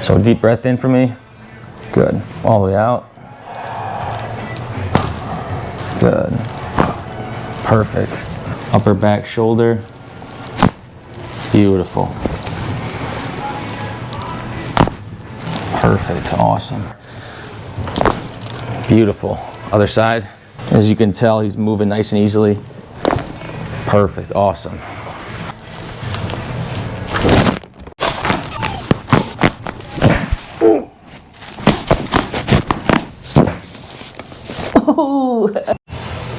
So deep breath in for me. Good. All the way out. Good. Perfect. Upper back shoulder. Beautiful. Perfect. Awesome. Beautiful. Other side. As you can tell, he's moving nice and easily. Perfect. Awesome.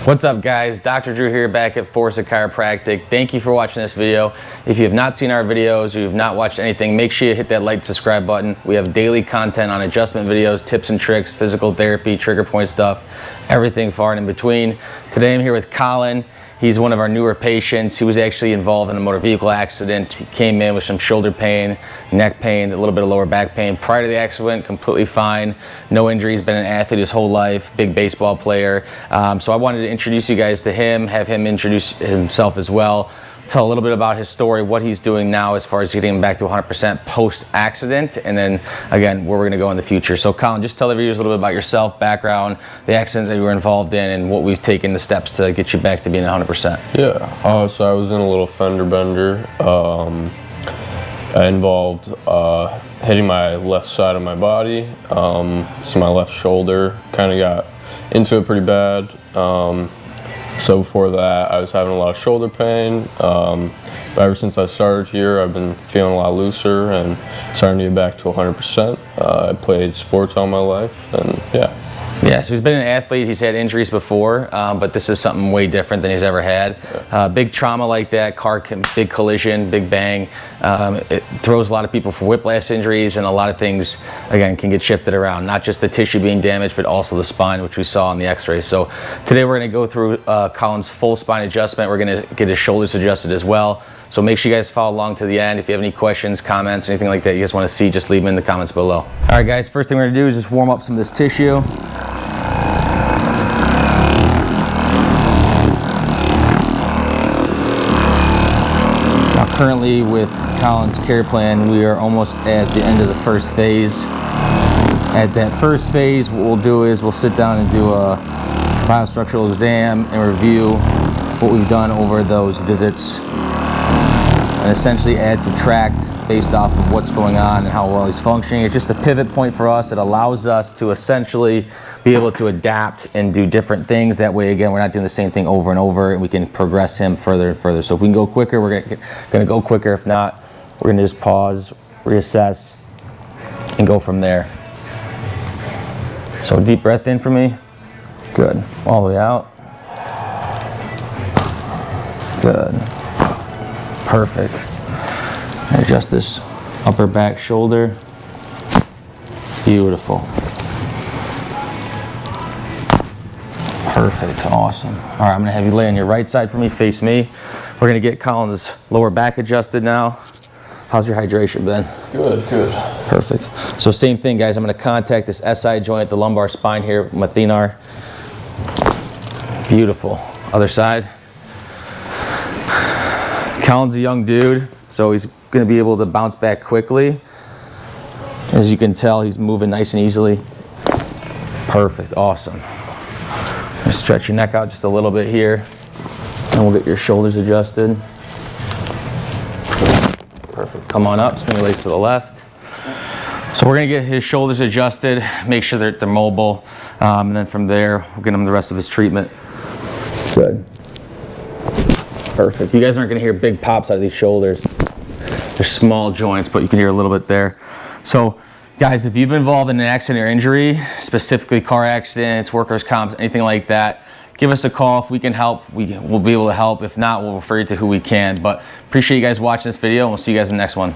What's up, guys? Dr. Drew here, back at Forza Chiropractic. Thank you for watching this video. If you have not seen our videos or you've not watched anything, make sure you hit that like, subscribe button. We have daily content on adjustment videos, tips and tricks, physical therapy, trigger point stuff, everything far and in between. Today I'm here with Colin. He's one of our newer patients. He was actually involved in a motor vehicle accident. He came in with some shoulder pain, neck pain, a little bit of lower back pain. Prior to the accident, completely fine. No injuries, been an athlete his whole life, big baseball player. So I wanted to introduce you guys to him, have him introduce himself as well. Tell a little bit about his story, what he's doing now as far as getting him back to 100% post-accident, and then again, where we're gonna go in the future. So Colin, just tell the viewers a little bit about yourself, background, the accident that you were involved in, and what we've taken the steps to get you back to being 100%. Yeah, so I was in a little fender bender. I involved hitting my left side of my body, so my left shoulder, kind of got into it pretty bad. So before that, I was having a lot of shoulder pain, but ever since I started here, I've been feeling a lot looser and starting to get back to 100%. I played sports all my life, and yeah. Yeah, so he's been an athlete, he's had injuries before, but this is something way different than he's ever had. Big trauma like that, big collision, big bang, it throws a lot of people for whiplash injuries, and a lot of things, again, can get shifted around. Not just the tissue being damaged, but also the spine, which we saw on the x-rays. So today we're gonna go through Colin's full spine adjustment. We're gonna get his shoulders adjusted as well. So make sure you guys follow along to the end. If you have any questions, comments, anything like that you guys wanna see, just leave them in the comments below. All right, guys, first thing we're gonna do is just warm up some of this tissue. Currently with Colin's care plan, we are almost at the end of the first phase. At that first phase, what we'll do is we'll sit down and do a biostructural exam and review what we've done over those visits, and essentially add, subtract based off of what's going on and how well he's functioning. It's just a pivot point for us. It allows us to essentially be able to adapt and do different things. That way, again, we're not doing the same thing over and over, and we can progress him further and further. So if we can go quicker, we're gonna go quicker. If not, we're gonna just pause, reassess, and go from there. So deep breath in for me. Good. All the way out. Good. Perfect. Adjust this upper back shoulder. Beautiful. Perfect. Awesome. All right, I'm gonna have you lay on your right side for me, face me. We're gonna get Colin's lower back adjusted now. How's your hydration been? Good, good. Perfect. So same thing, guys. I'm gonna contact this SI joint, the lumbar spine here, my thenar. Beautiful. Other side. Colin's a young dude, so he's gonna be able to bounce back quickly. As you can tell, he's moving nice and easily. Perfect. Awesome. Just stretch your neck out just a little bit here, and we'll get your shoulders adjusted. Perfect. Come on up, swing your legs to the left. So we're gonna get his shoulders adjusted, make sure they're mobile, and then from there, we'll get him the rest of his treatment. Good. Perfect. You guys aren't gonna hear big pops out of these shoulders. They're small joints, but you can hear a little bit there. So guys, if you've been involved in an accident or injury, specifically car accidents, workers' comp, anything like that, give us a call. If we can help, we'll be able to help. If not, we'll refer you to who we can. But appreciate you guys watching this video, and we'll see you guys in the next one.